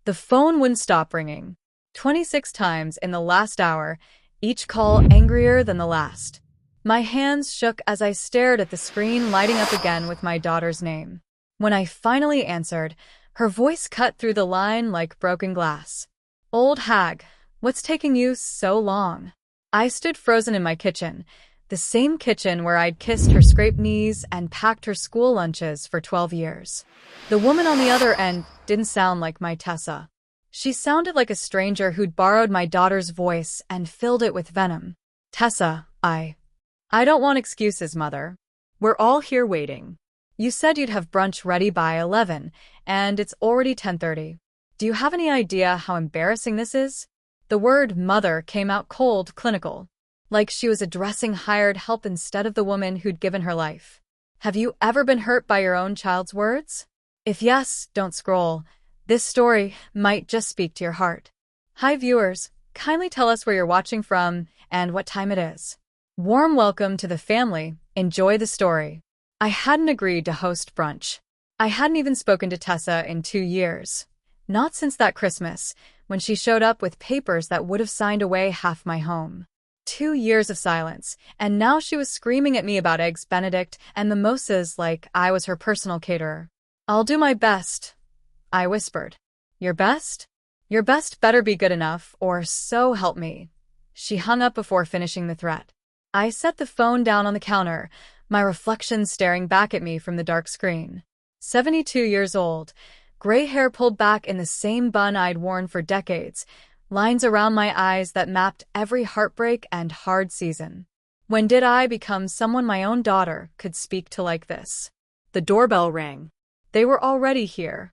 The phone wouldn't stop ringing. 26 times in the last hour, each call angrier than the last. My hands shook as I stared at the screen lighting up again with my daughter's name. When I finally answered, her voice cut through the line like broken glass. "Old hag, what's taking you so long?" I stood frozen in my kitchen, the same kitchen where I'd kissed her scraped knees and packed her school lunches for 12 years. The woman on the other end didn't sound like my Tessa. She sounded like a stranger who'd borrowed my daughter's voice and filled it with venom. "Tessa, I don't want excuses, Mother. We're all here waiting. You said you'd have brunch ready by 11, and it's already 10:30. Do you have any idea how embarrassing this is?" The word mother came out cold, clinical, like she was addressing hired help instead of the woman who'd given her life. Have you ever been hurt by your own child's words? If yes, don't scroll. This story might just speak to your heart. Hi viewers, kindly tell us where you're watching from and what time it is. Warm welcome to the family. Enjoy the story. I hadn't agreed to host brunch. I hadn't even spoken to Tessa in 2 years. Not since that Christmas, when she showed up with papers that would have signed away half my home. 2 years of silence, and now she was screaming at me about Eggs Benedict and mimosas like I was her personal caterer. "I'll do my best," I whispered. "Your best? Your best better be good enough, or so help me." She hung up before finishing the threat. I set the phone down on the counter, my reflection staring back at me from the dark screen. 72 years old, gray hair pulled back in the same bun I'd worn for decades, lines around my eyes that mapped every heartbreak and hard season. When did I become someone my own daughter could speak to like this? The doorbell rang. They were already here.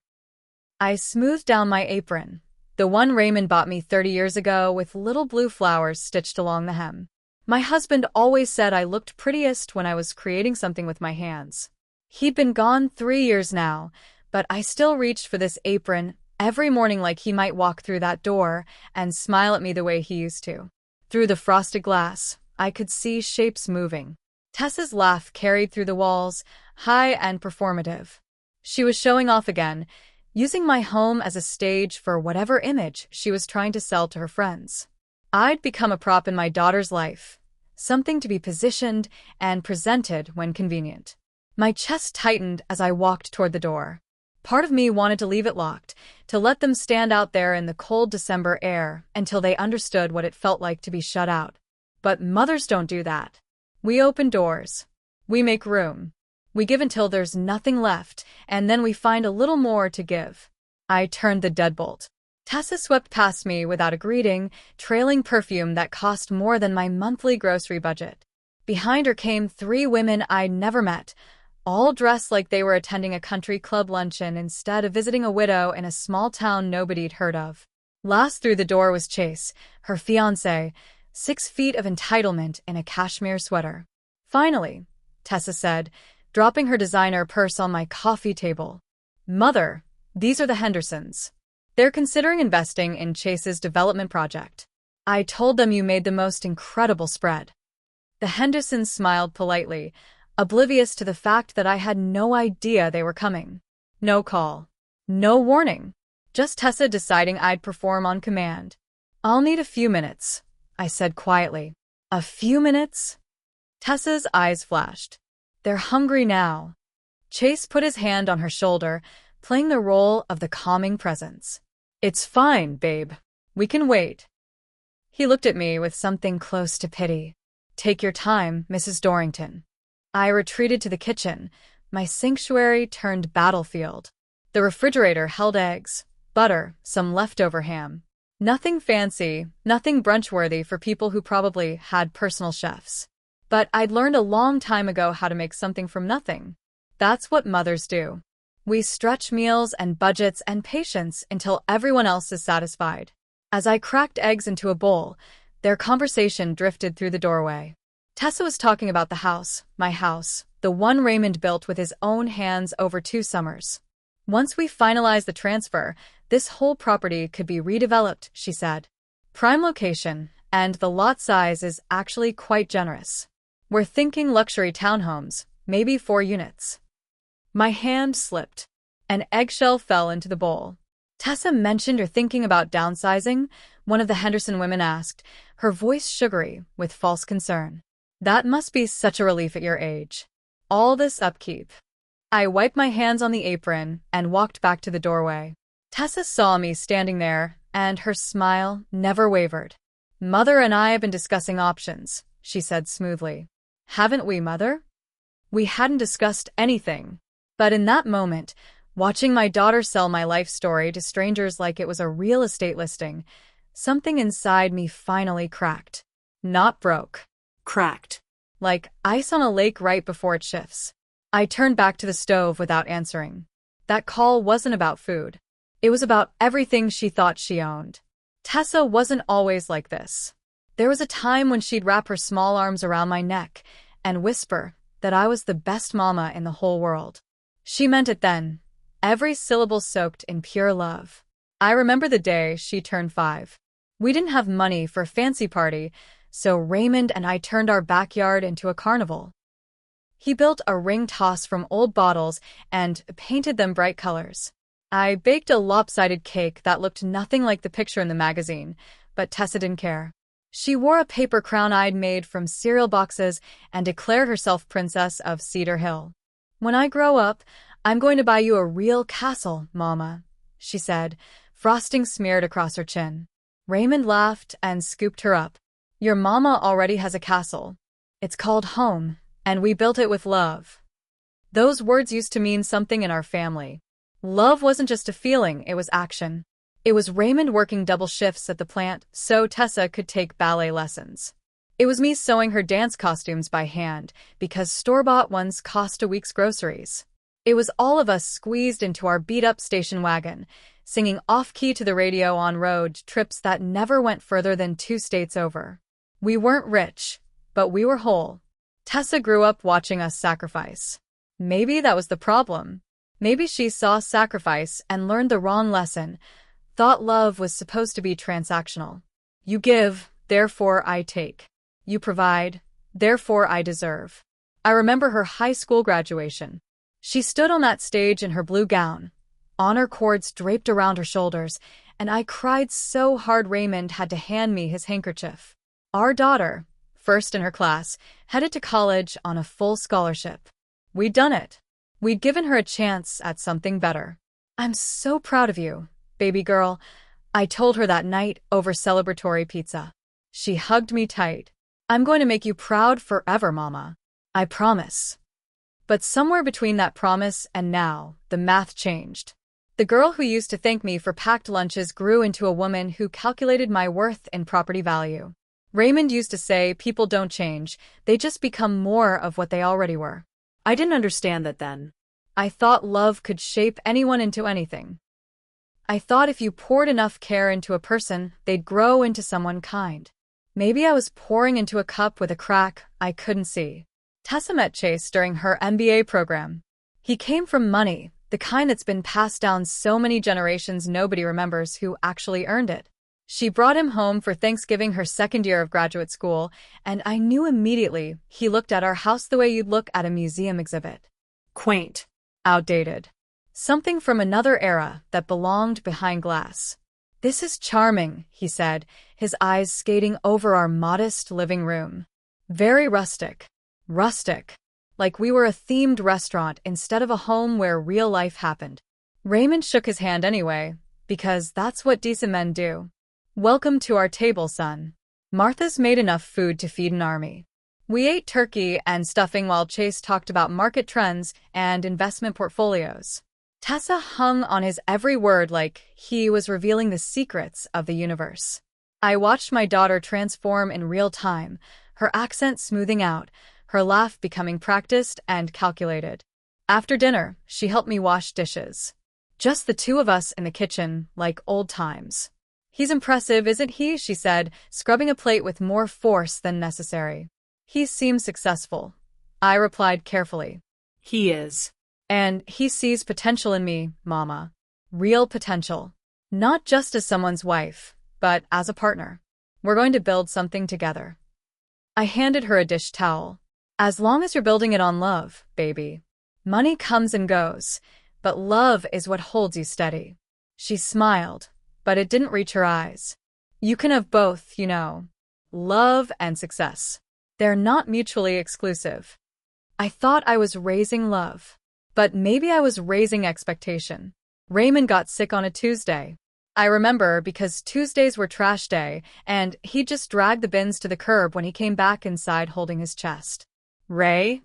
I smoothed down my apron, the one Raymond bought me 30 years ago with little blue flowers stitched along the hem. My husband always said I looked prettiest when I was creating something with my hands. He'd been gone 3 years now, but I still reached for this apron every morning like he might walk through that door and smile at me the way he used to. Through the frosted glass, I could see shapes moving. Tessa's laugh carried through the walls, high and performative. She was showing off again, using my home as a stage for whatever image she was trying to sell to her friends. I'd become a prop in my daughter's life, something to be positioned and presented when convenient. My chest tightened as I walked toward the door. Part of me wanted to leave it locked, to let them stand out there in the cold December air until they understood what it felt like to be shut out. But mothers don't do that. We open doors. We make room. We give until there's nothing left, and then we find a little more to give. I turned the deadbolt. Tessa swept past me without a greeting, trailing perfume that cost more than my monthly grocery budget. Behind her came 3 women I'd never met, all dressed like they were attending a country club luncheon instead of visiting a widow in a small town nobody'd heard of. Last through the door was Chase, her fiancé, 6 feet of entitlement in a cashmere sweater. "Finally," Tessa said, dropping her designer purse on my coffee table. "Mother, these are the Hendersons. They're considering investing in Chase's development project. I told them you made the most incredible spread." The Hendersons smiled politely, oblivious to the fact that I had no idea they were coming. No call. No warning. Just Tessa deciding I'd perform on command. "I'll need a few minutes," I said quietly. "A few minutes?" Tessa's eyes flashed. "They're hungry now." Chase put his hand on her shoulder, playing the role of the calming presence. "It's fine, babe. We can wait." He looked at me with something close to pity. "Take your time, Mrs. Dorrington." I retreated to the kitchen, my sanctuary turned battlefield. The refrigerator held eggs, butter, some leftover ham. Nothing fancy, nothing brunch-worthy for people who probably had personal chefs. But I'd learned a long time ago how to make something from nothing. That's what mothers do. We stretch meals and budgets and patience until everyone else is satisfied. As I cracked eggs into a bowl, their conversation drifted through the doorway. Tessa was talking about the house, my house, the one Raymond built with his own hands over 2 summers. "Once we finalize the transfer, this whole property could be redeveloped," she said. "Prime location, and the lot size is actually quite generous. We're thinking luxury townhomes, maybe 4 units." My hand slipped. An eggshell fell into the bowl. Tessa mentioned you're thinking about downsizing, one of the Henderson women asked, her voice sugary with false concern. That must be such a relief at your age. All this upkeep. I wiped my hands on the apron and walked back to the doorway. Tessa saw me standing there, and her smile never wavered. Mother and I have been discussing options, she said smoothly. Haven't we, Mother? We hadn't discussed anything. But in that moment, watching my daughter sell my life story to strangers like it was a real estate listing, something inside me finally cracked. Not broke. Cracked. Like ice on a lake right before it shifts. I turned back to the stove without answering. That call wasn't about food. It was about everything she thought she owned. Tessa wasn't always like this. There was a time when she'd wrap her small arms around my neck and whisper that I was the best mama in the whole world. She meant it then, every syllable soaked in pure love. I remember the day she turned 5. We didn't have money for a fancy party, so Raymond and I turned our backyard into a carnival. He built a ring toss from old bottles and painted them bright colors. I baked a lopsided cake that looked nothing like the picture in the magazine, but Tessa didn't care. She wore a paper crown I'd made from cereal boxes and declared herself Princess of Cedar Hill. When I grow up, I'm going to buy you a real castle, Mama, she said, frosting smeared across her chin. Raymond laughed and scooped her up. Your mama already has a castle. It's called home, and we built it with love. Those words used to mean something in our family. Love wasn't just a feeling, it was action. It was Raymond working double shifts at the plant so Tessa could take ballet lessons. It was me sewing her dance costumes by hand because store-bought ones cost a week's groceries. It was all of us squeezed into our beat-up station wagon, singing off-key to the radio on road trips that never went further than 2 states over. We weren't rich, but we were whole. Tessa grew up watching us sacrifice. Maybe that was the problem. Maybe she saw sacrifice and learned the wrong lesson, thought love was supposed to be transactional. You give, therefore I take. You provide, therefore I deserve. I remember her high school graduation. She stood on that stage in her blue gown, honor cords draped around her shoulders, and I cried so hard Raymond had to hand me his handkerchief. Our daughter, first in her class, headed to college on a full scholarship. We'd done it. We'd given her a chance at something better. I'm so proud of you, baby girl, I told her that night over celebratory pizza. She hugged me tight. I'm going to make you proud forever, Mama. I promise. But somewhere between that promise and now, the math changed. The girl who used to thank me for packed lunches grew into a woman who calculated my worth in property value. Raymond used to say people don't change, they just become more of what they already were. I didn't understand that then. I thought love could shape anyone into anything. I thought if you poured enough care into a person, they'd grow into someone kind. Maybe I was pouring into a cup with a crack I couldn't see. Tessa met Chase during her MBA program. He came from money, the kind that's been passed down so many generations nobody remembers who actually earned it. She brought him home for Thanksgiving her second year of graduate school, and I knew immediately he looked at our house the way you'd look at a museum exhibit. Quaint. Outdated. Something from another era that belonged behind glass. This is charming, he said, his eyes skating over our modest living room. Very rustic. Rustic. Like we were a themed restaurant instead of a home where real life happened. Raymond shook his hand anyway, because that's what decent men do. Welcome to our table, son. Martha's made enough food to feed an army. We ate turkey and stuffing while Chase talked about market trends and investment portfolios. Tessa hung on his every word like he was revealing the secrets of the universe. I watched my daughter transform in real time, her accent smoothing out, her laugh becoming practiced and calculated. After dinner, she helped me wash dishes. Just the two of us in the kitchen, like old times. He's impressive, isn't he? She said, scrubbing a plate with more force than necessary. He seems successful. I replied carefully. He is. And he sees potential in me, Mama. Real potential. Not just as someone's wife, but as a partner. We're going to build something together. I handed her a dish towel. As long as you're building it on love, baby. Money comes and goes, but love is what holds you steady. She smiled, but it didn't reach her eyes. You can have both, you know. Love and success. They're not mutually exclusive. I thought I was raising love. But maybe I was raising expectation. Raymond got sick on a Tuesday. I remember because Tuesdays were trash day, and he just dragged the bins to the curb when he came back inside holding his chest. Ray?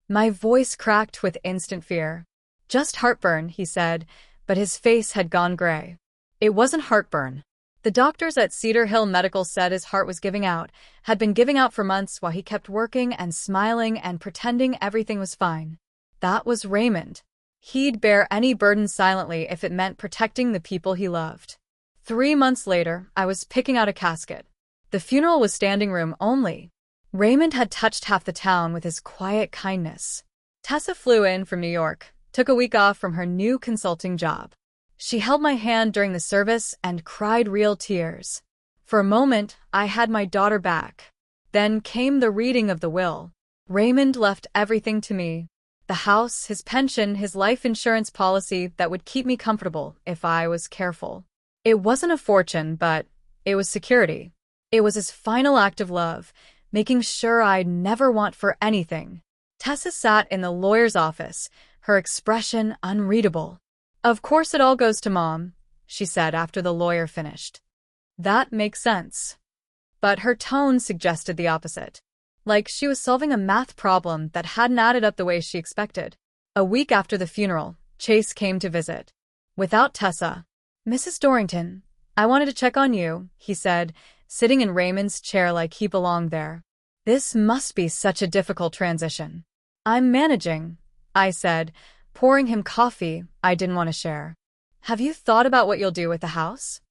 My voice cracked with instant fear. Just heartburn, he said, but his face had gone gray. It wasn't heartburn. The doctors at Cedar Hill Medical said his heart was giving out, had been giving out for months while he kept working and smiling and pretending everything was fine. That was Raymond. He'd bear any burden silently if it meant protecting the people he loved. 3 months later, I was picking out a casket. The funeral was standing room only. Raymond had touched half the town with his quiet kindness. Tessa flew in from New York, took a week off from her new consulting job. She held my hand during the service and cried real tears. For a moment, I had my daughter back. Then came the reading of the will. Raymond left everything to me. The house, his pension, his life insurance policy that would keep me comfortable if I was careful. It wasn't a fortune, but it was security. It was his final act of love, making sure I'd never want for anything. Tessa sat in the lawyer's office, her expression unreadable. Of course it all goes to Mom, she said after the lawyer finished. That makes sense. But her tone suggested the opposite. Like she was solving a math problem that hadn't added up the way she expected. A week after the funeral, Chase came to visit. Without Tessa. Mrs. Dorrington, I wanted to check on you, he said, sitting in Raymond's chair like he belonged there. This must be such a difficult transition. I'm managing, I said, pouring him coffee I didn't want to share. Have you thought about what you'll do with the house?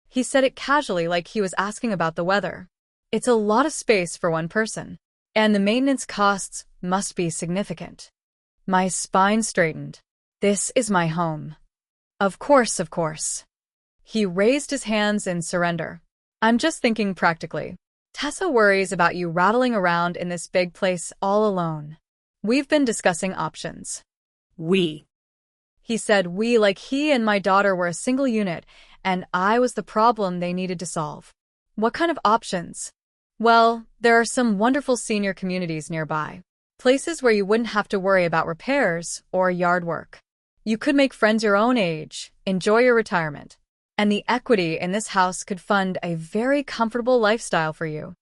He said it casually like he was asking about the weather. It's a lot of space for one person, and the maintenance costs must be significant. My spine straightened. This is my home. Of course, of course. He raised his hands in surrender. I'm just thinking practically. Tessa worries about you rattling around in this big place all alone. We've been discussing options. We. He said we like he and my daughter were a single unit, and I was the problem they needed to solve. What kind of options? Well, there are some wonderful senior communities nearby. Places where you wouldn't have to worry about repairs or yard work. You could make friends your own age, enjoy your retirement. And the equity in this house could fund a very comfortable lifestyle for you.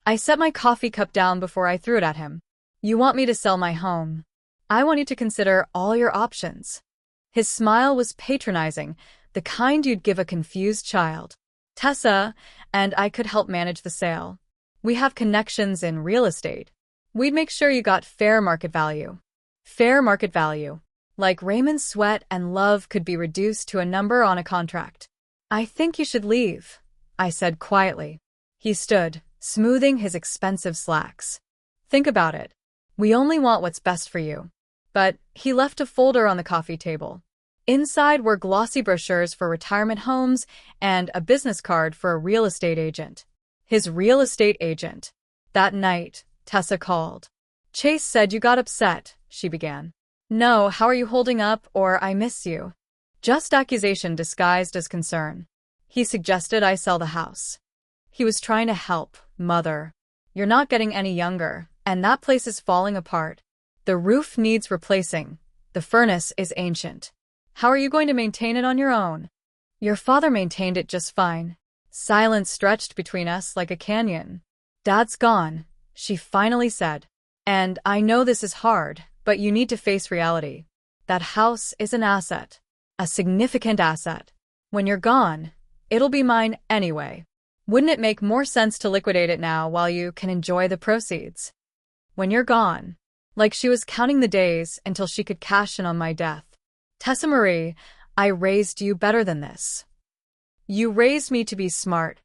I set my coffee cup down before I threw it at him. You want me to sell my home? I want you to consider all your options. His smile was patronizing, the kind you'd give a confused child. Tessa and I could help manage the sale. We have connections in real estate. We'd make sure you got fair market value. Fair market value. Like Raymond's sweat and love could be reduced to a number on a contract. I think you should leave, I said quietly. He stood, smoothing his expensive slacks. Think about it. We only want what's best for you. But he left a folder on the coffee table. Inside were glossy brochures for retirement homes and a business card for a real estate agent. His real estate agent. That night, Tessa called. Chase said you got upset, she began. No, how are you holding up, or I miss you. Just accusation disguised as concern. He suggested I sell the house. He was trying to help, Mother. You're not getting any younger, and that place is falling apart. The roof needs replacing. The furnace is ancient. How are you going to maintain it on your own? Your father maintained it just fine. Silence stretched between us like a canyon. Dad's gone, she finally said. And I know this is hard, but you need to face reality. That house is an asset. A significant asset. When you're gone, it'll be mine anyway. Wouldn't it make more sense to liquidate it now while you can enjoy the proceeds? When you're gone. Like she was counting the days until she could cash in on my death. Tessa Marie, I raised you better than this. You raised me to be smart.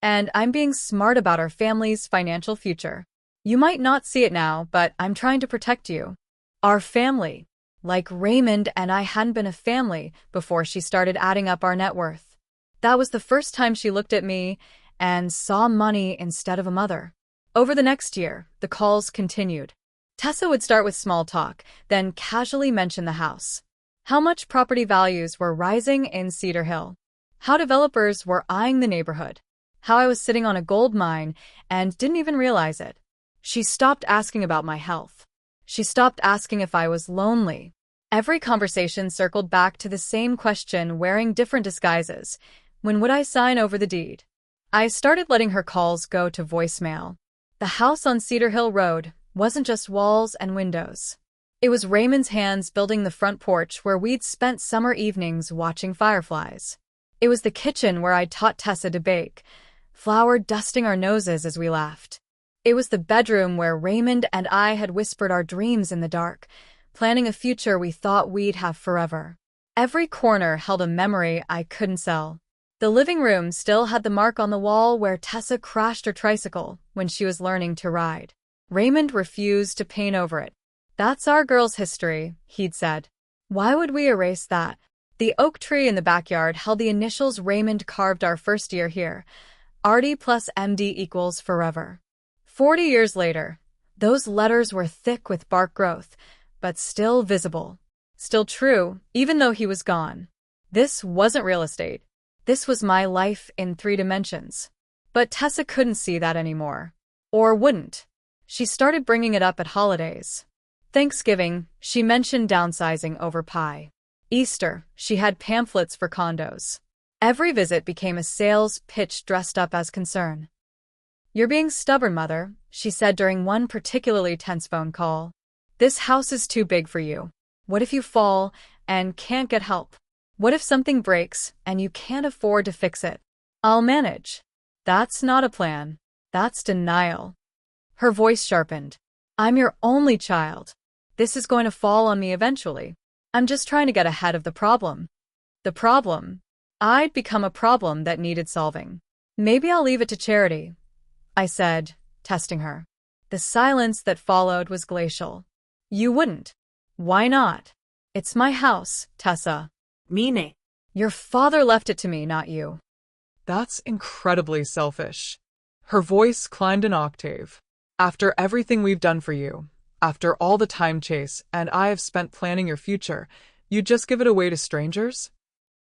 And I'm being smart about our family's financial future. You might not see it now, but I'm trying to protect you. Our family. Like Raymond and I hadn't been a family before she started adding up our net worth. That was the first time she looked at me and saw money instead of a mother. Over the next year, the calls continued. Tessa would start with small talk, then casually mention the house. how much property values were rising in Cedar Hill, how developers were eyeing the neighborhood, how I was sitting on a gold mine and didn't even realize it. She stopped asking about my health. She stopped asking if I was lonely. Every conversation circled back to the same question, wearing different disguises. When would I sign over the deed? I started letting her calls go to voicemail. The house on Cedar Hill Road wasn't just walls and windows. It was Raymond's hands building the front porch where we'd spent summer evenings watching fireflies. It was the kitchen where I'd taught Tessa to bake, flour dusting our noses as we laughed. It was the bedroom where Raymond and I had whispered our dreams in the dark, planning a future we thought we'd have forever. Every corner held a memory I couldn't sell. The living room still had the mark on the wall where Tessa crashed her tricycle when she was learning to ride. Raymond refused to paint over it. "That's our girl's history," he'd said. "Why would we erase that?" The oak tree in the backyard held the initials Raymond carved our first year here. RD plus MD equals forever. 40 years later, those letters were thick with bark growth, but still visible. Still true, even though he was gone. This wasn't real estate. This was my life in 3 dimensions. But Tessa couldn't see that anymore. Or wouldn't. She started bringing it up at holidays. Thanksgiving, she mentioned downsizing over pie. Easter, she had pamphlets for condos. Every visit became a sales pitch dressed up as concern. "You're being stubborn, Mother," she said during one particularly tense phone call. "This house is too big for you. What if you fall and can't get help? What if something breaks and you can't afford to fix it? I'll manage." That's not a plan. That's denial. Her voice sharpened. "I'm your only child. This is going to fall on me eventually. I'm just trying to get ahead of the problem." The problem? I'd become a problem that needed solving. "Maybe I'll leave it to charity," I said, testing her. The silence that followed was glacial. "You wouldn't." "Why not?" "It's my house, Tessa." Meaning? "Your father left it to me, not you." That's incredibly selfish. Her voice climbed an octave. "After everything we've done for you, after all the time Chase and I have spent planning your future, you'd just give it away to strangers?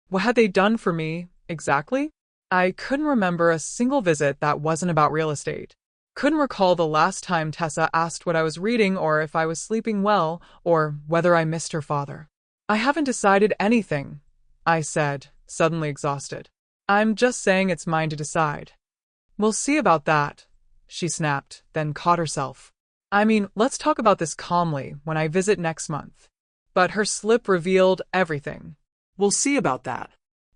What had they done for me, exactly?" I couldn't remember a single visit that wasn't about real estate. Couldn't recall the last time Tessa asked what I was reading or if I was sleeping well or whether I missed her father. "I haven't decided anything," I said, suddenly exhausted. "I'm just saying it's mine to decide." "We'll see about that," she snapped, then caught herself. "I mean, let's talk about this calmly when I visit next month." But her slip revealed everything. "We'll see about that."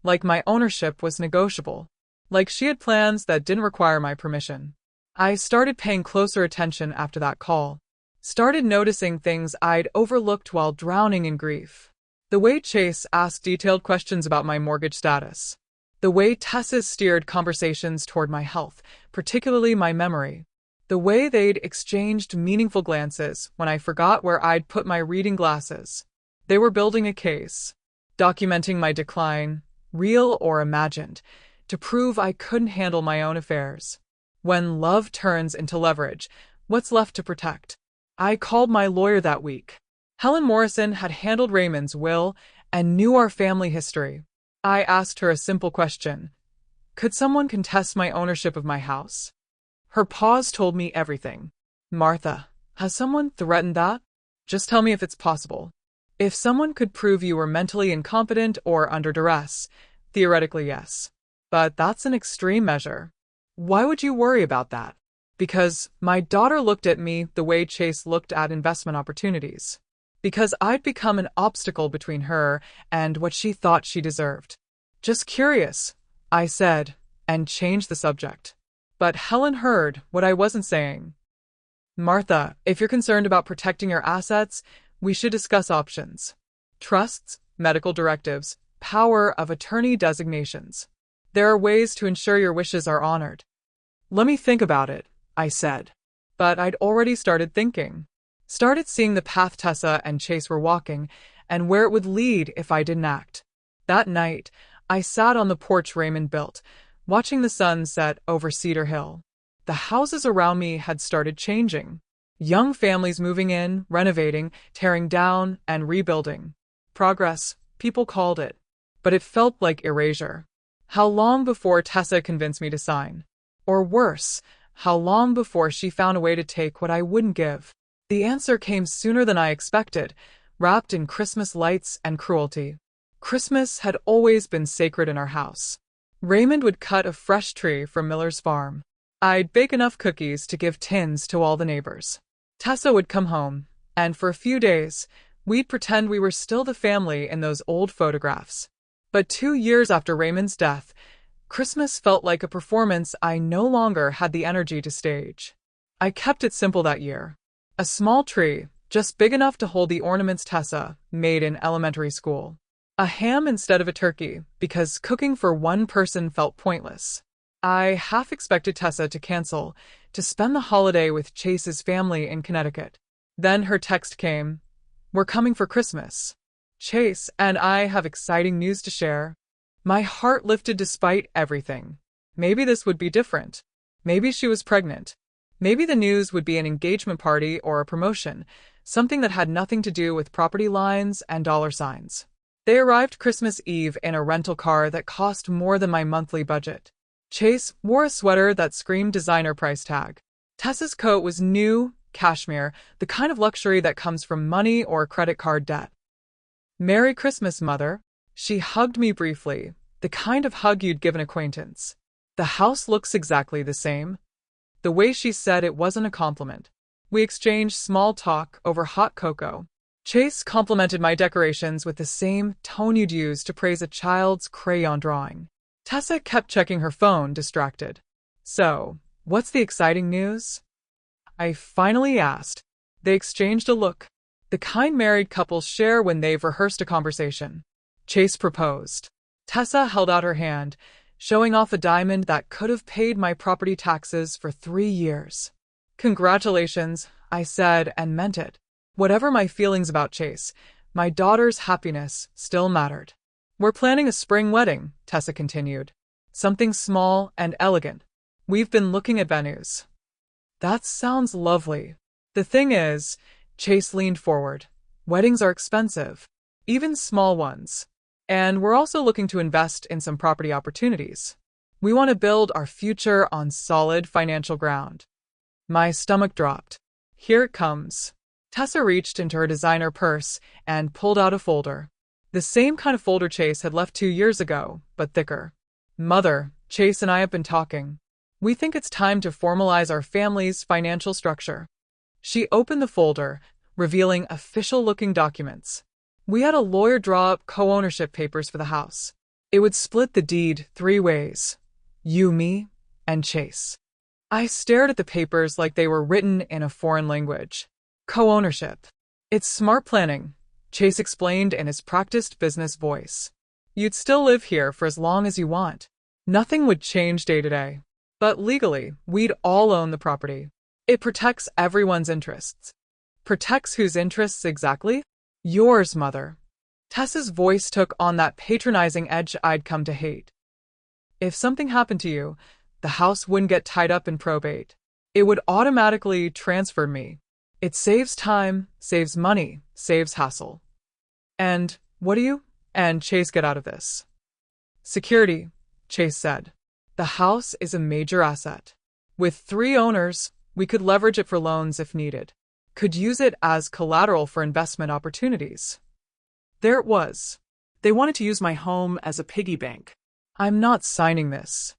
Like my ownership was negotiable. Like she had plans that didn't require my permission. I started paying closer attention after that call. Started noticing things I'd overlooked while drowning in grief. The way Chase asked detailed questions about my mortgage status. The way Tessa steered conversations toward my health, particularly my memory. The way they'd exchanged meaningful glances when I forgot where I'd put my reading glasses. They were building a case, documenting my decline, real or imagined, to prove I couldn't handle my own affairs. When love turns into leverage, what's left to protect? I called my lawyer that week. Helen Morrison had handled Raymond's will and knew our family history. I asked her a simple question. Could someone contest my ownership of my house? Her pause told me everything. "Martha, has someone threatened that? Just tell me if it's possible." If someone could prove you were mentally incompetent or under duress, theoretically yes. But that's an extreme measure. Why would you worry about that? Because my daughter looked at me the way Chase looked at investment opportunities. Because I'd become an obstacle between her and what she thought she deserved. "Just curious," I said, and changed the subject. But Helen heard what I wasn't saying. "Martha, if you're concerned about protecting your assets, we should discuss options. Trusts, medical directives, power of attorney designations. There are ways to ensure your wishes are honored." "Let me think about it," I said. But I'd already started thinking. Started seeing the path Tessa and Chase were walking and where it would lead if I didn't act. That night, I sat on the porch Raymond built, watching the sun set over Cedar Hill. The houses around me had started changing. Young families moving in, renovating, tearing down, and rebuilding. Progress, people called it. But it felt like erasure. How long before Tessa convinced me to sign? Or worse, how long before she found a way to take what I wouldn't give? The answer came sooner than I expected, wrapped in Christmas lights and cruelty. Christmas had always been sacred in our house. Raymond would cut a fresh tree from Miller's farm. I'd bake enough cookies to give tins to all the neighbors. Tessa would come home, and for a few days, we'd pretend we were still the family in those old photographs. But 2 years after Raymond's death, Christmas felt like a performance I no longer had the energy to stage. I kept it simple that year. A small tree, just big enough to hold the ornaments Tessa made in elementary school. A ham instead of a turkey, because cooking for one person felt pointless. I half expected Tessa to cancel, to spend the holiday with Chase's family in Connecticut. Then her text came, "We're coming for Christmas. Chase and I have exciting news to share." My heart lifted despite everything. Maybe this would be different. Maybe she was pregnant. Maybe the news would be an engagement party or a promotion, something that had nothing to do with property lines and dollar signs. They arrived Christmas Eve in a rental car that cost more than my monthly budget. Chase wore a sweater that screamed designer price tag. Tessa's coat was new, cashmere, the kind of luxury that comes from money or credit card debt. "Merry Christmas, Mother." She hugged me briefly, the kind of hug you'd give an acquaintance. "The house looks exactly the same." The way she said it wasn't a compliment. We exchanged small talk over hot cocoa. Chase complimented my decorations with the same tone you'd use to praise a child's crayon drawing. Tessa kept checking her phone, distracted. "So, what's the exciting news?" I finally asked. They exchanged a look, the kind married couples share when they've rehearsed a conversation. Chase proposed. Tessa held out her hand, showing off a diamond that could have paid my property taxes for 3 years. "Congratulations," I said, and meant it. Whatever my feelings about Chase, my daughter's happiness still mattered. "We're planning a spring wedding," Tessa continued. "Something small and elegant. We've been looking at venues." "That sounds lovely. The thing is," Chase leaned forward, "weddings are expensive, even small ones. And we're also looking to invest in some property opportunities. We want to build our future on solid financial ground." My stomach dropped. "Here it comes." Tessa reached into her designer purse and pulled out a folder. The same kind of folder Chase had left 2 years ago, but thicker. "Mother, Chase and I have been talking. We think it's time to formalize our family's financial structure." She opened the folder, revealing official-looking documents. We had a lawyer draw up co-ownership papers for the house. It would split the deed 3 ways. You, me, and Chase. I stared at the papers like they were written in a foreign language. Co-ownership. "It's smart planning," Chase explained in his practiced business voice. "You'd still live here for as long as you want. Nothing would change day to day. But legally, we'd all own the property. It protects everyone's interests." "Protects whose interests exactly?" "Yours, Mother." Tessa's voice took on that patronizing edge I'd come to hate. "If something happened to you, the house wouldn't get tied up in probate. It would automatically transfer me. It saves time, saves money, saves hassle." "And what do you and Chase get out of this?" "Security," Chase said. "The house is a major asset. With 3 owners, we could leverage it for loans if needed. Could use it as collateral for investment opportunities." There it was. They wanted to use my home as a piggy bank. "I'm not signing this."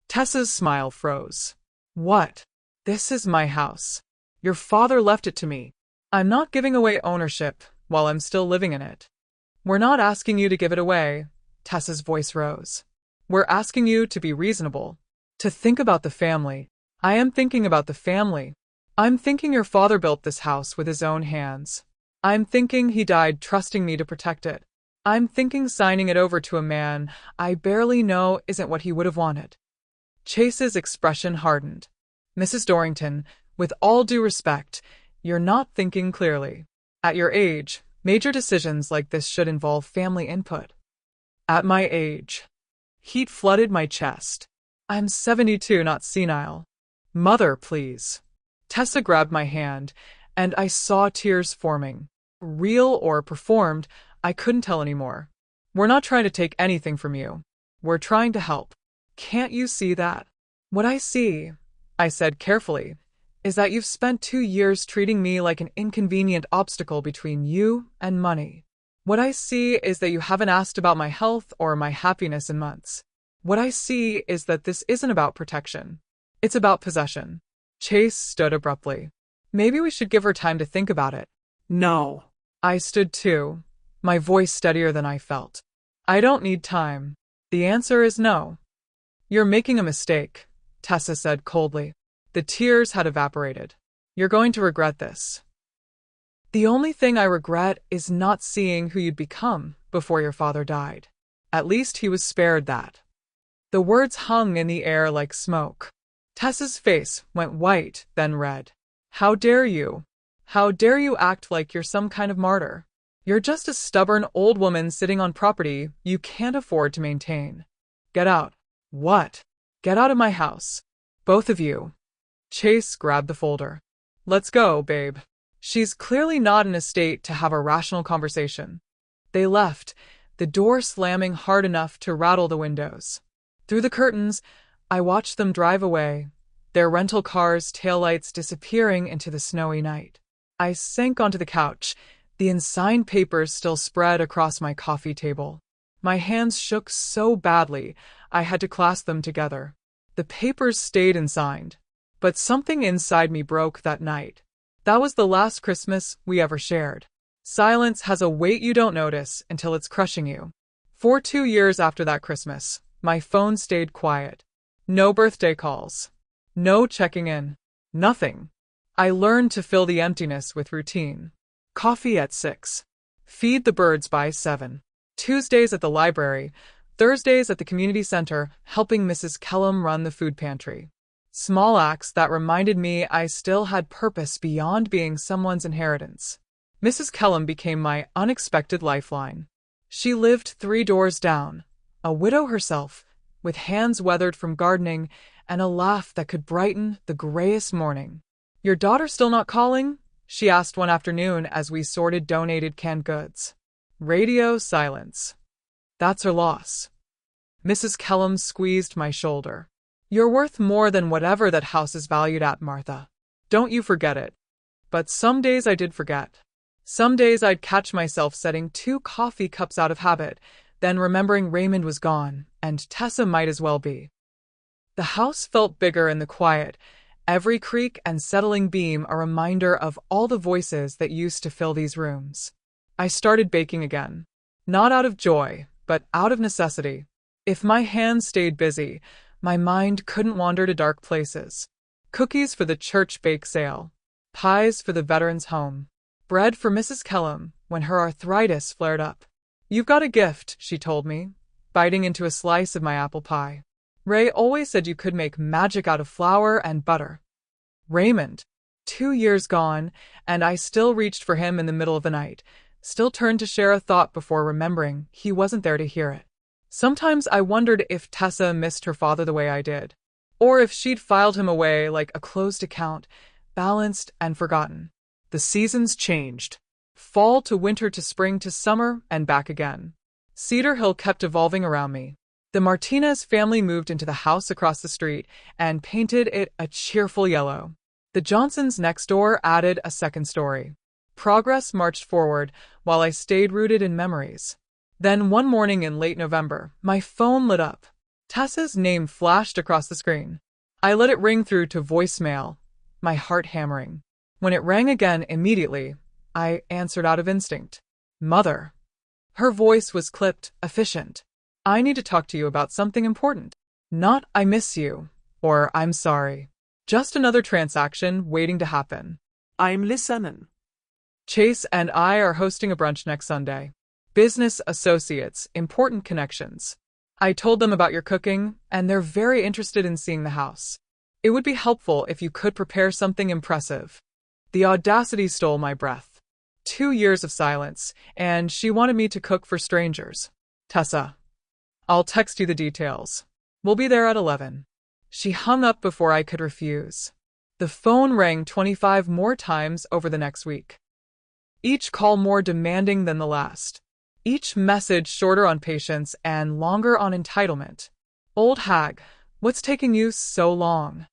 Tessa's smile froze. "What? This is my house. Your father left it to me. I'm not giving away ownership while I'm still living in it." "We're not asking you to give it away," Tessa's voice rose. "We're asking you to be reasonable, to think about the family." "I am thinking about the family. I'm thinking your father built this house with his own hands. I'm thinking he died trusting me to protect it. I'm thinking signing it over to a man I barely know isn't what he would have wanted." Chase's expression hardened. "Mrs. Dorrington, with all due respect, you're not thinking clearly. At your age, major decisions like this should involve family input." "At my age." Heat flooded my chest. "I'm 72, not senile." "Mother, please." Tessa grabbed my hand, and I saw tears forming. Real or performed, I couldn't tell anymore. We're not trying to take anything from you. We're trying to help. Can't you see that? What I see, I said carefully, is that you've spent 2 years treating me like an inconvenient obstacle between you and money. What I see is that you haven't asked about my health or my happiness in months. What I see is that this isn't about protection. It's about possession. Chase stood abruptly. Maybe we should give her time to think about it. No. I stood too, my voice steadier than I felt. I don't need time. The answer is no. You're making a mistake, Tessa said coldly. The tears had evaporated. You're going to regret this. The only thing I regret is not seeing who you'd become before your father died. At least he was spared that. The words hung in the air like smoke. Tessa's face went white, then red. How dare you? How dare you act like you're some kind of martyr? You're just a stubborn old woman sitting on property you can't afford to maintain. Get out. What? Get out of my house. Both of you. Chase grabbed the folder. Let's go, babe. She's clearly not in a state to have a rational conversation. They left, the door slamming hard enough to rattle the windows. Through the curtains, I watched them drive away, their rental car's taillights disappearing into the snowy night. I sank onto the couch, the unsigned papers still spread across my coffee table. My hands shook so badly, I had to clasp them together. The papers stayed unsigned, but something inside me broke that night. That was the last Christmas we ever shared. Silence has a weight you don't notice until it's crushing you. For 2 years after that Christmas, my phone stayed quiet. No birthday calls. No checking in. Nothing. I learned to fill the emptiness with routine. Coffee at 6. Feed the birds by 7. Tuesdays at the library. Thursdays at the community center, helping Mrs. Kellum run the food pantry. Small acts that reminded me I still had purpose beyond being someone's inheritance. Mrs. Kellum became my unexpected lifeline. She lived 3 doors down, a widow herself, with hands weathered from gardening and a laugh that could brighten the grayest morning. Your daughter still not calling? She asked one afternoon as we sorted donated canned goods. Radio silence. That's her loss. Mrs. Kellum squeezed my shoulder. You're worth more than whatever that house is valued at, Martha. Don't you forget it. But some days I did forget. Some days I'd catch myself setting 2 coffee cups out of habit, then remembering Raymond was gone, and Tessa might as well be. The house felt bigger in the quiet, every creak and settling beam a reminder of all the voices that used to fill these rooms. I started baking again. Not out of joy, but out of necessity. If my hands stayed busy, my mind couldn't wander to dark places. Cookies for the church bake sale. Pies for the veterans' home. Bread for Mrs. Kellum when her arthritis flared up. You've got a gift, she told me, biting into a slice of my apple pie. Ray always said you could make magic out of flour and butter. Raymond. 2 years gone, and I still reached for him in the middle of the night, still turned to share a thought before remembering he wasn't there to hear it. Sometimes I wondered if Tessa missed her father the way I did, or if she'd filed him away like a closed account, balanced and forgotten. The seasons changed. Fall to winter to spring to summer and back again. Cedar Hill kept evolving around me. The Martinez family moved into the house across the street and painted it a cheerful yellow. The Johnsons next door added a second story. Progress marched forward while I stayed rooted in memories. Then one morning in late November, my phone lit up. Tessa's name flashed across the screen. I let it ring through to voicemail, my heart hammering. When it rang again immediately, I answered out of instinct. Mother. Her voice was clipped, efficient. I need to talk to you about something important. Not I miss you, or I'm sorry. Just another transaction waiting to happen. I'm listening. Chase and I are hosting a brunch next Sunday. Business associates, important connections. I told them about your cooking, and they're very interested in seeing the house. It would be helpful if you could prepare something impressive. The audacity stole my breath. 2 years of silence, and she wanted me to cook for strangers. Tessa. I'll text you the details. We'll be there at 11. She hung up before I could refuse. The phone rang 25 more times over the next week. Each call more demanding than the last. each message shorter on patience and longer on entitlement. Old hag, what's taking you so long?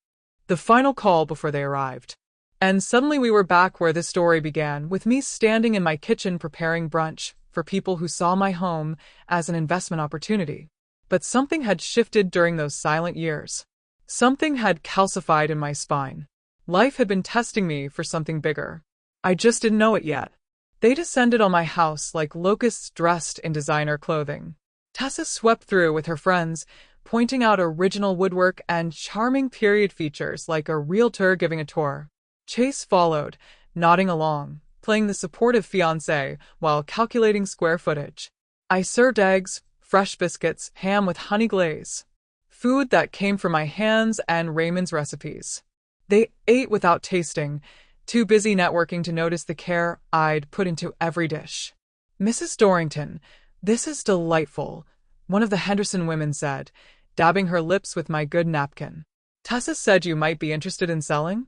The final call before they arrived. And suddenly we were back where this story began, with me standing in my kitchen preparing brunch for people who saw my home as an investment opportunity. But something had shifted during those silent years. Something had calcified in my spine. Life had been testing me for something bigger. I just didn't know it yet. They descended on my house like locusts dressed in designer clothing. Tessa swept through with her friends, pointing out original woodwork and charming period features like a realtor giving a tour. Chase followed, nodding along, playing the supportive fiancé while calculating square footage. I served eggs, fresh biscuits, ham with honey glaze. Food that came from my hands and Raymond's recipes. They ate without tasting, too busy networking to notice the care I'd put into every dish. Mrs. Dorrington, this is delightful, one of the Henderson women said, dabbing her lips with my good napkin. Tessa said you might be interested in selling?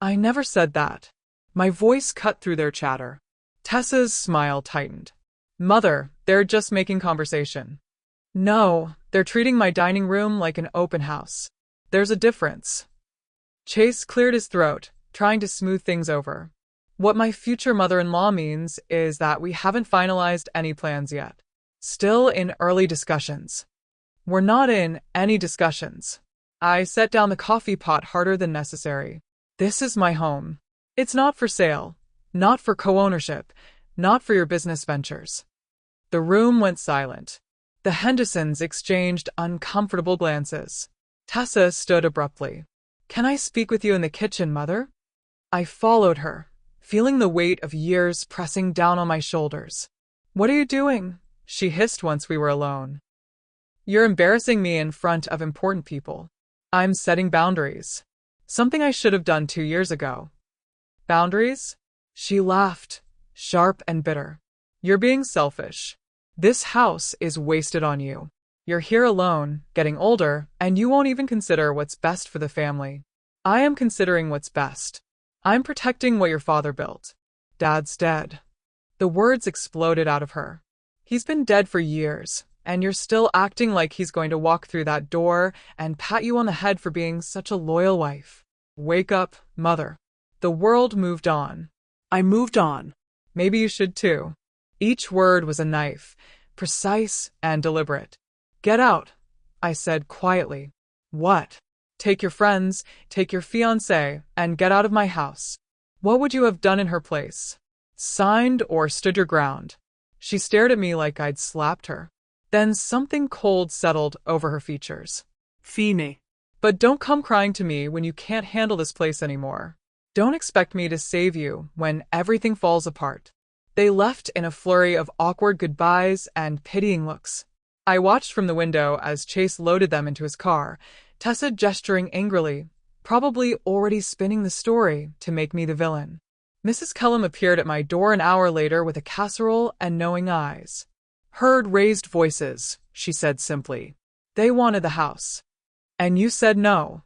I never said that. My voice cut through their chatter. Tessa's smile tightened. Mother, they're just making conversation. No, they're treating my dining room like an open house. There's a difference. Chase cleared his throat, trying to smooth things over. What my future mother-in-law means is that we haven't finalized any plans yet. Still in early discussions. We're not in any discussions. I set down the coffee pot harder than necessary. This is my home. It's not for sale, not for co-ownership, not for your business ventures. The room went silent. The Hendersons exchanged uncomfortable glances. Tessa stood abruptly. Can I speak with you in the kitchen, Mother? I followed her, feeling the weight of years pressing down on my shoulders. What are you doing? She hissed once we were alone. You're embarrassing me in front of important people. I'm setting boundaries. Something I should have done 2 years ago. Boundaries? She laughed, sharp and bitter. You're being selfish. This house is wasted on you. You're here alone, getting older, and you won't even consider what's best for the family. I am considering what's best. I'm protecting what your father built. Dad's dead. The words exploded out of her. He's been dead for years, and you're still acting like he's going to walk through that door and pat you on the head for being such a loyal wife. Wake up, Mother. The world moved on. I moved on. Maybe you should too. Each word was a knife, precise and deliberate. Get out, I said quietly. What? Take your friends, take your fiancé, and get out of my house. What would you have done in her place? Signed or stood your ground? She stared at me like I'd slapped her. Then something cold settled over her features. Feeney. But don't come crying to me when you can't handle this place anymore. Don't expect me to save you when everything falls apart. They left in a flurry of awkward goodbyes and pitying looks. I watched from the window as Chase loaded them into his car, Tessa gesturing angrily, probably already spinning the story to make me the villain. Mrs. Cullum appeared at my door an hour later with a casserole and knowing eyes. Heard raised voices, she said simply. They wanted the house. And you said no.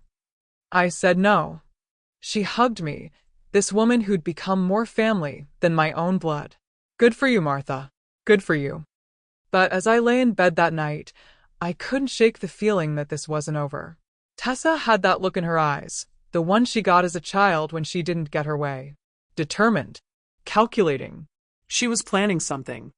I said no. She hugged me, this woman who'd become more family than my own blood. Good for you, Martha. Good for you. But as I lay in bed that night, I couldn't shake the feeling that this wasn't over. Tessa had that look in her eyes, the one she got as a child when she didn't get her way. Determined. Calculating. She was planning something.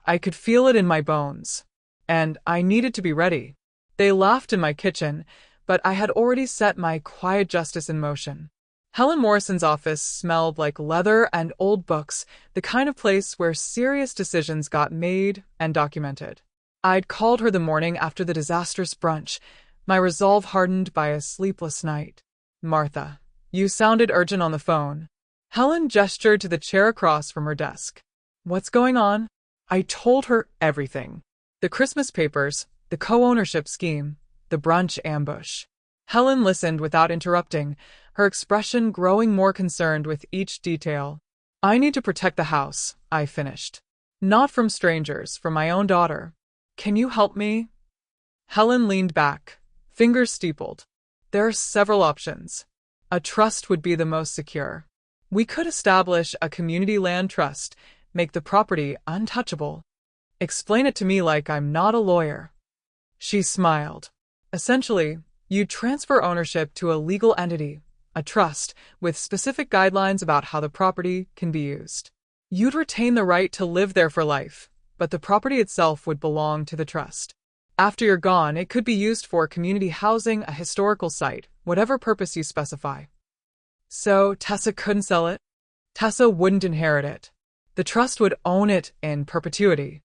I could feel it in my bones. And I needed to be ready. They laughed in my kitchen, but I had already set my quiet justice in motion. Helen Morrison's office smelled like leather and old books, the kind of place where serious decisions got made and documented. I'd called her the morning after the disastrous brunch, my resolve hardened by a sleepless night. Martha, you sounded urgent on the phone. Helen gestured to the chair across from her desk. What's going on? I told her everything. The Christmas papers, the co-ownership scheme, the brunch ambush. Helen listened without interrupting, her expression growing more concerned with each detail. I need to protect the house, I finished. Not from strangers, from my own daughter. Can you help me? Helen leaned back, fingers steepled. There are several options. A trust would be the most secure. We could establish a community land trust, make the property untouchable. Explain it to me like I'm not a lawyer. She smiled. Essentially, you transfer ownership to a legal entity, a trust, with specific guidelines about how the property can be used. You'd retain the right to live there for life, but the property itself would belong to the trust. After you're gone, it could be used for community housing, a historical site, whatever purpose you specify. So Tessa couldn't sell it? Tessa wouldn't inherit it. The trust would own it in perpetuity.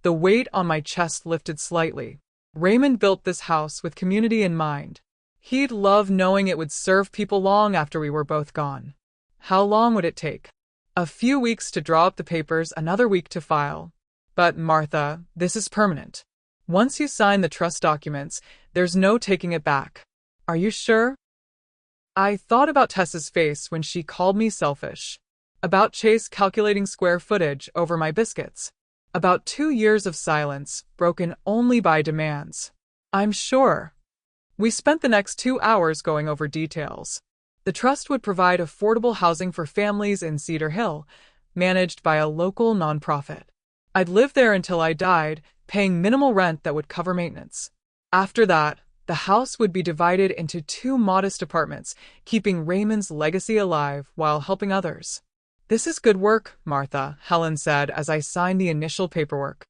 The weight on my chest lifted slightly. Raymond built this house with community in mind. He'd love knowing it would serve people long after we were both gone. How long would it take? A few weeks to draw up the papers, another week to file. But Martha, this is permanent. Once you sign the trust documents, there's no taking it back. Are you sure? I thought about Tessa's face when she called me selfish. About Chase calculating square footage over my biscuits. About 2 years of silence, broken only by demands. I'm sure. We spent the next 2 hours going over details. The trust would provide affordable housing for families in Cedar Hill, managed by a local nonprofit. I'd live there until I died, paying minimal rent that would cover maintenance. After that, the house would be divided into 2 modest apartments, keeping Raymond's legacy alive while helping others. This is good work, Martha, Helen said as I signed the initial paperwork.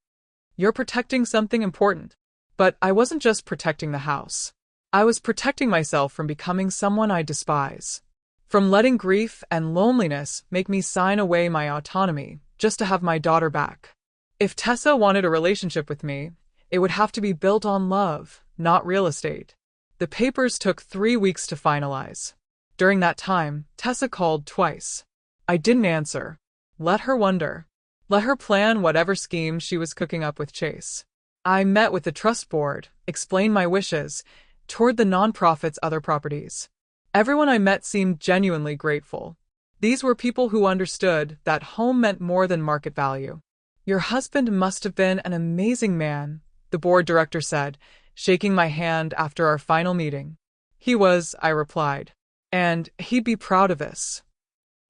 You're protecting something important. But I wasn't just protecting the house. I was protecting myself from becoming someone I despise. From letting grief and loneliness make me sign away my autonomy just to have my daughter back. If Tessa wanted a relationship with me, it would have to be built on love, not real estate. The papers took 3 weeks to finalize. During that time, Tessa called twice. I didn't answer. Let her wonder. Let her plan whatever scheme she was cooking up with Chase. I met with the trust board, explained my wishes, toured the nonprofit's other properties. Everyone I met seemed genuinely grateful. These were people who understood that home meant more than market value. Your husband must have been an amazing man, the board director said, shaking my hand after our final meeting. He was, I replied. And he'd be proud of this.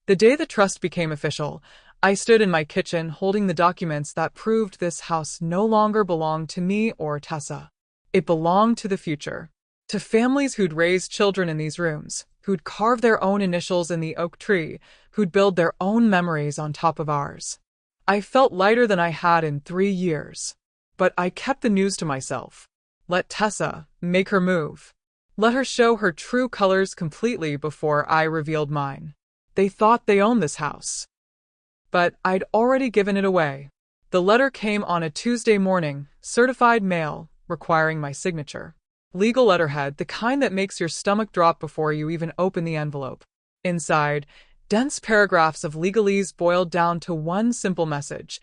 The day the trust became official, I stood in my kitchen holding the documents that proved this house no longer belonged to me or Tessa. It belonged to the future. To families who'd raised children in these rooms, who'd carved their own initials in the oak tree, who'd build their own memories on top of ours. I felt lighter than I had in 3 years. But I kept the news to myself. Let Tessa make her move. Let her show her true colors completely before I revealed mine. They thought they owned this house. But I'd already given it away. The letter came on a Tuesday morning, certified mail, requiring my signature. Legal letterhead, the kind that makes your stomach drop before you even open the envelope. Inside, dense paragraphs of legalese boiled down to one simple message.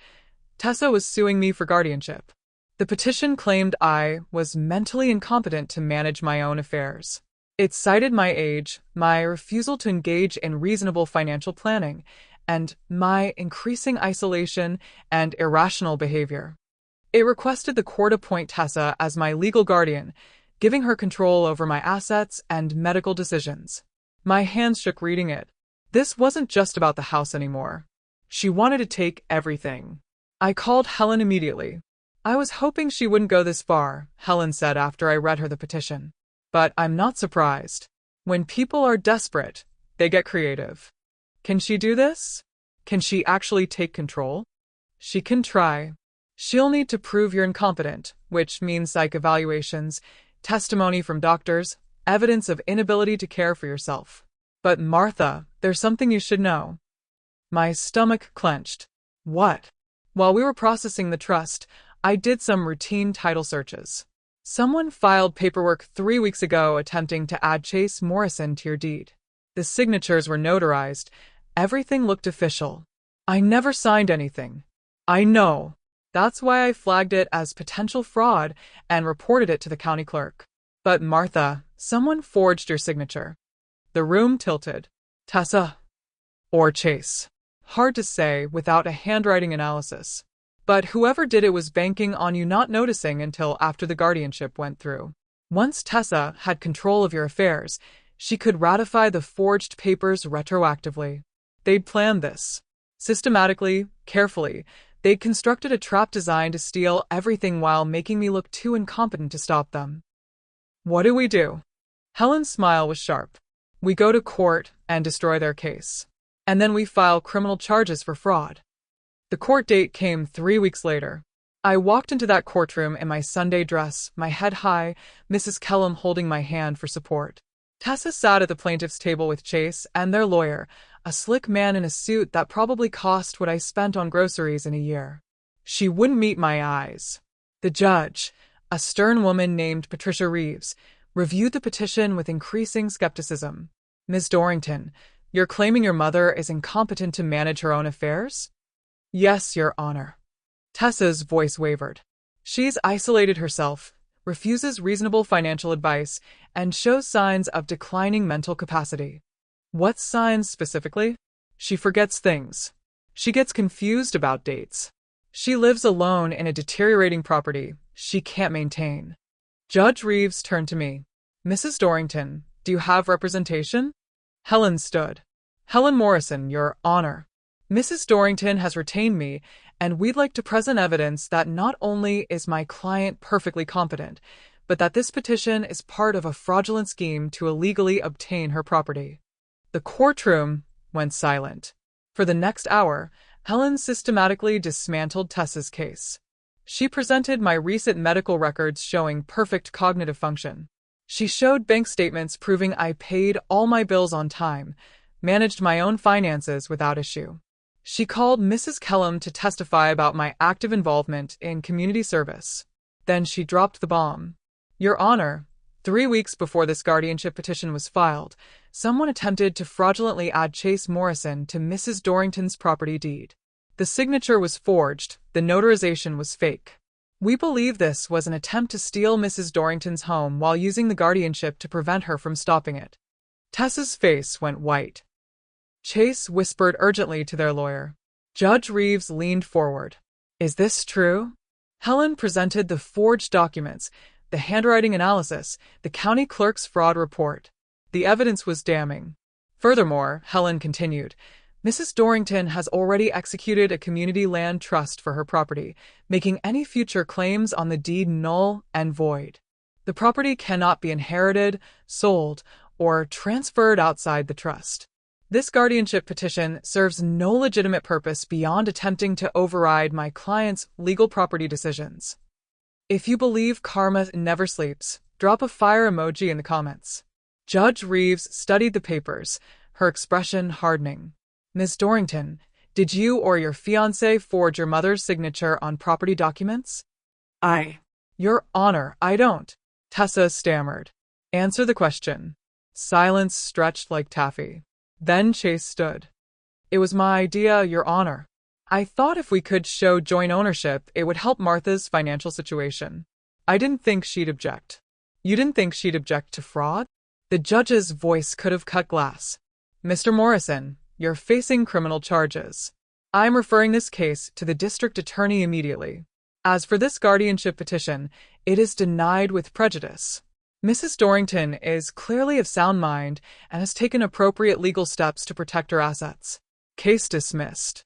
Tessa was suing me for guardianship. The petition claimed I was mentally incompetent to manage my own affairs. It cited my age, my refusal to engage in reasonable financial planning, and my increasing isolation and irrational behavior. It requested the court appoint Tessa as my legal guardian, giving her control over my assets and medical decisions. My hands shook reading it. This wasn't just about the house anymore. She wanted to take everything. I called Helen immediately. I was hoping she wouldn't go this far, Helen said after I read her the petition. But I'm not surprised. When people are desperate, they get creative. Can she do this? Can she actually take control? She can try. She'll need to prove you're incompetent, which means psych evaluations, testimony from doctors, evidence of inability to care for yourself. But Martha, there's something you should know. My stomach clenched. What? While we were processing the trust, I did some routine title searches. Someone filed paperwork 3 weeks ago attempting to add Chase Morrison to your deed. The signatures were notarized. Everything looked official. I never signed anything. I know. That's why I flagged it as potential fraud and reported it to the county clerk. But Martha, someone forged your signature. The room tilted. Tessa. Or Chase. Hard to say without a handwriting analysis. But whoever did it was banking on you not noticing until after the guardianship went through. Once Tessa had control of your affairs, she could ratify the forged papers retroactively. They'd planned this. Systematically, carefully, They'd constructed a trap designed to steal everything while making me look too incompetent to stop them. What do we do? Helen's smile was sharp. We go to court and destroy their case. And then we file criminal charges for fraud. The court date came 3 weeks later. I walked into that courtroom in my Sunday dress, my head high, Mrs. Kellum holding my hand for support. Tessa sat at the plaintiff's table with Chase and their lawyer, a slick man in a suit that probably cost what I spent on groceries in a year. She wouldn't meet my eyes. The judge, a stern woman named Patricia Reeves, reviewed the petition with increasing skepticism. Ms. Dorrington, you're claiming your mother is incompetent to manage her own affairs? Yes, Your Honor. Tessa's voice wavered. She's isolated herself, refuses reasonable financial advice, and shows signs of declining mental capacity. What signs specifically? She forgets things. She gets confused about dates. She lives alone in a deteriorating property she can't maintain. Judge Reeves turned to me. Mrs. Dorrington, do you have representation? Helen stood. Helen Morrison, Your Honor. Mrs. Dorrington has retained me, and we'd like to present evidence that not only is my client perfectly competent, but that this petition is part of a fraudulent scheme to illegally obtain her property. The courtroom went silent. For the next hour, Helen systematically dismantled Tessa's case. She presented my recent medical records showing perfect cognitive function. She showed bank statements proving I paid all my bills on time, managed my own finances without issue. She called Mrs. Kellum to testify about my active involvement in community service. Then she dropped the bomb. Your Honor, 3 weeks before this guardianship petition was filed, someone attempted to fraudulently add Chase Morrison to Mrs. Dorrington's property deed. The signature was forged, the notarization was fake. We believe this was an attempt to steal Mrs. Dorrington's home while using the guardianship to prevent her from stopping it. Tessa's face went white. Chase whispered urgently to their lawyer. Judge Reeves leaned forward. Is this true? Helen presented the forged documents, the handwriting analysis, the county clerk's fraud report. The evidence was damning. Furthermore, Helen continued, Mrs. Dorrington has already executed a community land trust for her property, making any future claims on the deed null and void. The property cannot be inherited, sold, or transferred outside the trust. This guardianship petition serves no legitimate purpose beyond attempting to override my client's legal property decisions. If you believe karma never sleeps, drop a fire emoji in the comments. Judge Reeves studied the papers, her expression hardening. Ms. Dorrington, did you or your fiancé forge your mother's signature on property documents? Your Honor, I don't. Tessa stammered. Answer the question. Silence stretched like taffy. Then Chase stood. It was my idea, Your Honor. I thought if we could show joint ownership, it would help Martha's financial situation. I didn't think she'd object. You didn't think she'd object to fraud? The judge's voice could have cut glass. Mr. Morrison, you're facing criminal charges. I'm referring this case to the district attorney immediately. As for this guardianship petition, it is denied with prejudice. Mrs. Dorrington is clearly of sound mind and has taken appropriate legal steps to protect her assets. Case dismissed.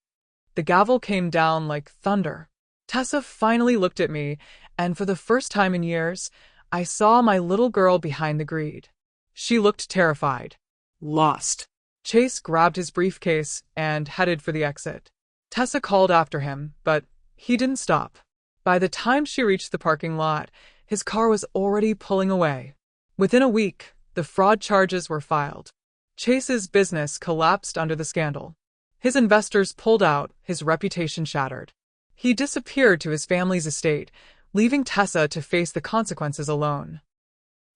The gavel came down like thunder. Tessa finally looked at me, and for the first time in years, I saw my little girl behind the greed. She looked terrified. Lost. Chase grabbed his briefcase and headed for the exit. Tessa called after him, but he didn't stop. By the time she reached the parking lot, his car was already pulling away. Within a week, the fraud charges were filed. Chase's business collapsed under the scandal. His investors pulled out, his reputation shattered. He disappeared to his family's estate, leaving Tessa to face the consequences alone.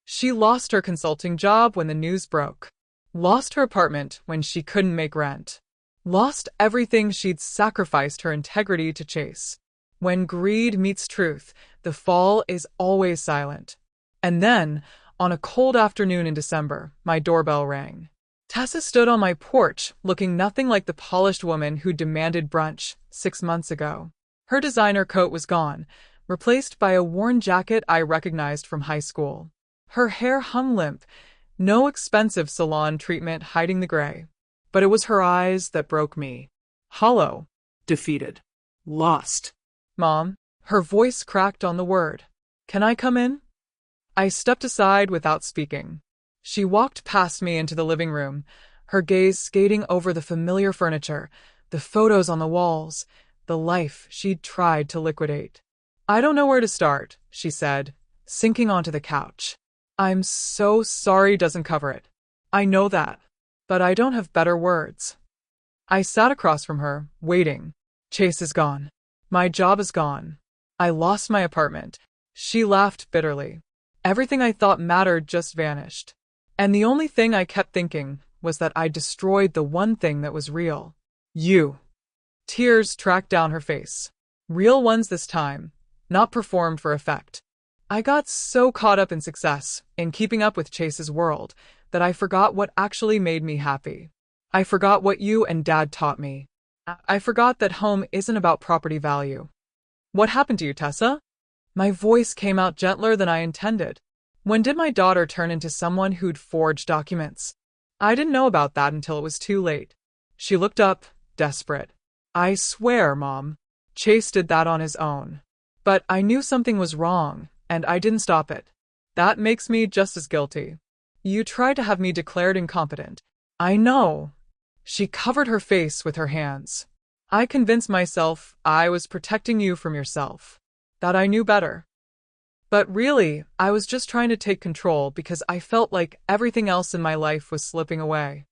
She lost her consulting job when the news broke. Lost her apartment when she couldn't make rent. Lost everything she'd sacrificed her integrity to chase. When greed meets truth, the fall is always silent. And then, on a cold afternoon in December, my doorbell rang. Tessa stood on my porch, looking nothing like the polished woman who demanded brunch 6 months ago. Her designer coat was gone, replaced by a worn jacket I recognized from high school. Her hair hung limp, no expensive salon treatment hiding the gray. But it was her eyes that broke me. Hollow. Defeated. Lost. Mom, her voice cracked on the word. Can I come in? I stepped aside without speaking. She walked past me into the living room, her gaze skating over the familiar furniture, the photos on the walls, the life she'd tried to liquidate. I don't know where to start, she said, sinking onto the couch. I'm so sorry doesn't cover it. I know that, but I don't have better words. I sat across from her, waiting. Chase is gone. My job is gone. I lost my apartment. She laughed bitterly. Everything I thought mattered just vanished. And the only thing I kept thinking was that I destroyed the one thing that was real. You. Tears tracked down her face. Real ones this time, not performed for effect. I got so caught up in success, in keeping up with Chase's world, that I forgot what actually made me happy. I forgot what you and Dad taught me. I forgot that home isn't about property value. What happened to you, Tessa? My voice came out gentler than I intended. When did my daughter turn into someone who'd forged documents? I didn't know about that until it was too late. She looked up, desperate. I swear, Mom, Chase did that on his own. But I knew something was wrong, and I didn't stop it. That makes me just as guilty. You tried to have me declared incompetent. I know. She covered her face with her hands. I convinced myself I was protecting you from yourself, that I knew better. But really, I was just trying to take control because I felt like everything else in my life was slipping away.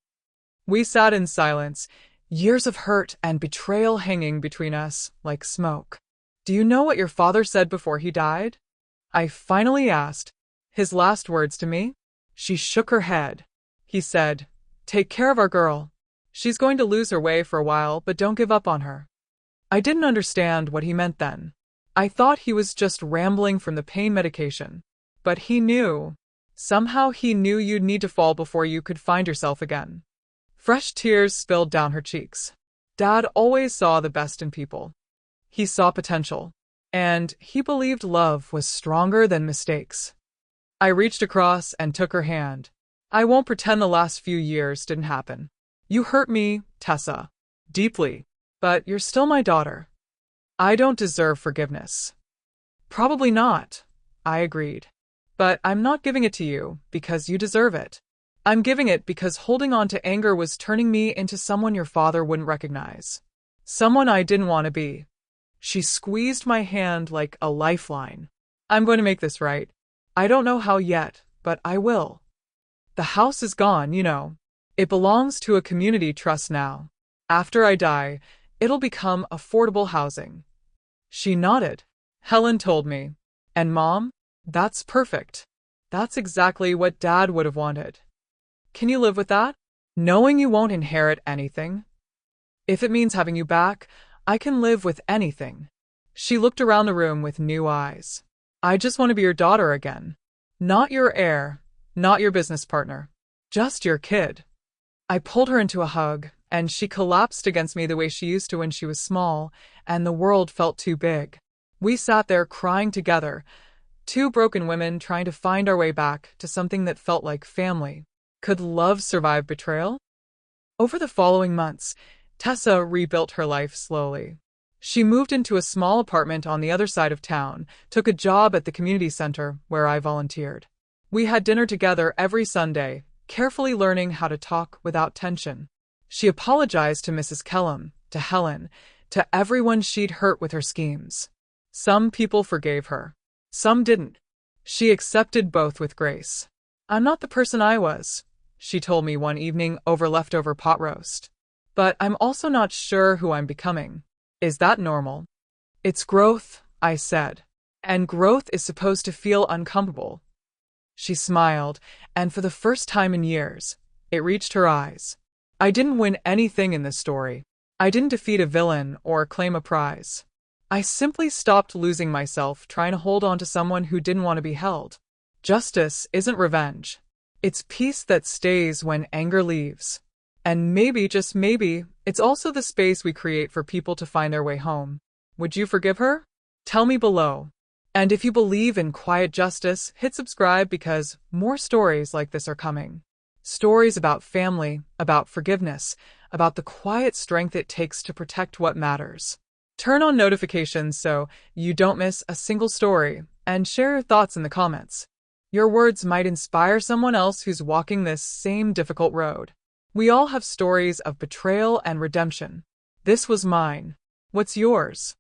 We sat in silence, years of hurt and betrayal hanging between us like smoke. Do you know what your father said before he died? I finally asked. His last words to me? She shook her head. He said, "Take care of our girl. She's going to lose her way for a while, but don't give up on her." I didn't understand what he meant then. I thought he was just rambling from the pain medication. But he knew. Somehow he knew you'd need to fall before you could find yourself again. Fresh tears spilled down her cheeks. Dad always saw the best in people. He saw potential. And he believed love was stronger than mistakes. I reached across and took her hand. I won't pretend the last few years didn't happen. You hurt me, Tessa, deeply, but you're still my daughter. I don't deserve forgiveness. Probably not, I agreed. But I'm not giving it to you because you deserve it. I'm giving it because holding on to anger was turning me into someone your father wouldn't recognize. Someone I didn't want to be. She squeezed my hand like a lifeline. I'm going to make this right. I don't know how yet, but I will. The house is gone, you know. It belongs to a community trust now. After I die, it'll become affordable housing. She nodded. Helen told me. And Mom, that's perfect. That's exactly what Dad would have wanted. Can you live with that? Knowing you won't inherit anything? If it means having you back, I can live with anything. She looked around the room with new eyes. I just want to be your daughter again. Not your heir, not your business partner. Just your kid. I pulled her into a hug, and she collapsed against me the way she used to when she was small, and the world felt too big. We sat there crying together, two broken women trying to find our way back to something that felt like family. Could love survive betrayal? Over the following months, Tessa rebuilt her life slowly. She moved into a small apartment on the other side of town, took a job at the community center where I volunteered. We had dinner together every Sunday, carefully learning how to talk without tension. She apologized to Mrs. Kellum, to Helen, to everyone she'd hurt with her schemes. Some people forgave her. Some didn't. She accepted both with grace. I'm not the person I was, she told me one evening over leftover pot roast. But I'm also not sure who I'm becoming. Is that normal? It's growth, I said. And growth is supposed to feel uncomfortable. She smiled, and for the first time in years, it reached her eyes. I didn't win anything in this story. I didn't defeat a villain or claim a prize. I simply stopped losing myself trying to hold on to someone who didn't want to be held. Justice isn't revenge. It's peace that stays when anger leaves. And maybe, just maybe, it's also the space we create for people to find their way home. Would you forgive her? Tell me below. And if you believe in quiet justice, hit subscribe because more stories like this are coming. Stories about family, about forgiveness, about the quiet strength it takes to protect what matters. Turn on notifications so you don't miss a single story, and share your thoughts in the comments. Your words might inspire someone else who's walking this same difficult road. We all have stories of betrayal and redemption. This was mine. What's yours?